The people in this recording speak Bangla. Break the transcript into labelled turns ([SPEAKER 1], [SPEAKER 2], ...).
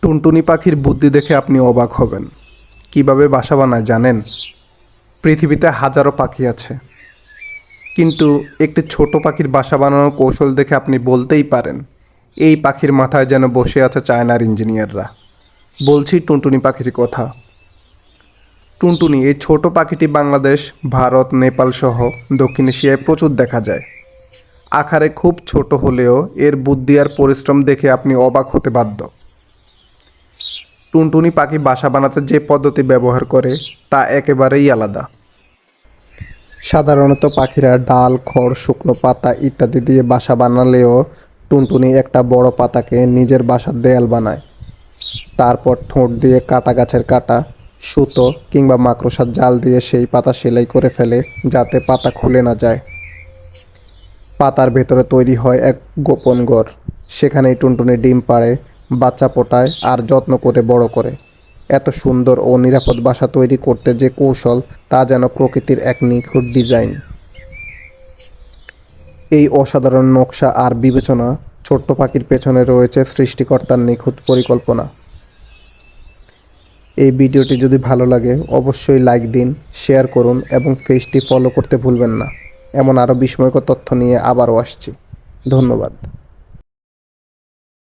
[SPEAKER 1] টুনটুনি পাখির বুদ্ধি দেখে আপনি অবাক হবেন। কিভাবে বাসা বানায় জানেন? পৃথিবীতে হাজারো পাখি আছে, কিন্তু একটি ছোট পাখির বাসা বানানোর কৌশল দেখে আপনি বলতেই পারেন এই পাখির মাথায় যেন বসে আছে চায়নার ইঞ্জিনিয়াররা। বলছি টুনটুনি পাখির কথা। টুনটুনি এই ছোট পাখিটি বাংলাদেশ, ভারত, নেপাল সহ দক্ষিণ এশিয়ায় প্রচুর দেখা যায়। আকারে খুব ছোট হলেও এর বুদ্ধি আর পরিশ্রম দেখে আপনি অবাক হতে বাধ্য। টুনটুনি পাখি বাসা বানাতে যে পদ্ধতি ব্যবহার করে তা একেবারেই আলাদা। সাধারণত পাখিরা ডাল, খড়, শুকনো পাতা ইত্যাদি দিয়ে বাসা বানালেও টুনটুনি একটা বড় পাতাকে নিজের বাসার দেয়াল বানায়। তারপর ঠোঁট দিয়ে কাটা গাছের কাটা, সুতো কিংবা মাকড়সার জাল দিয়ে সেই পাতা সেলাই করে ফেলে যাতে পাতা খুলে না যায়। পাতার ভেতরে তৈরি হয় এক গোপন ঘর। সেখানেই টুনটুনি ডিম পাড়ে, বাচ্চা ফোটায় আর যত্ন করে বড় করে। এত সুন্দর ও নিরাপদ বাসা তৈরি করতে যে কৌশল, তা যেন প্রকৃতির এক নিখুঁত ডিজাইন। এই অসাধারণ নকশা আর বিবেচনা, ছোট্ট পাখির পেছনে রয়েছে সৃষ্টিকর্তার নিখুঁত পরিকল্পনা। এই ভিডিওটি যদি ভালো লাগে অবশ্যই লাইক দিন, শেয়ার করুন এবং পেজটি ফলো করতে ভুলবেন না। এমন আরও বিস্ময়কর তথ্য নিয়ে আবারও আসছি। ধন্যবাদ।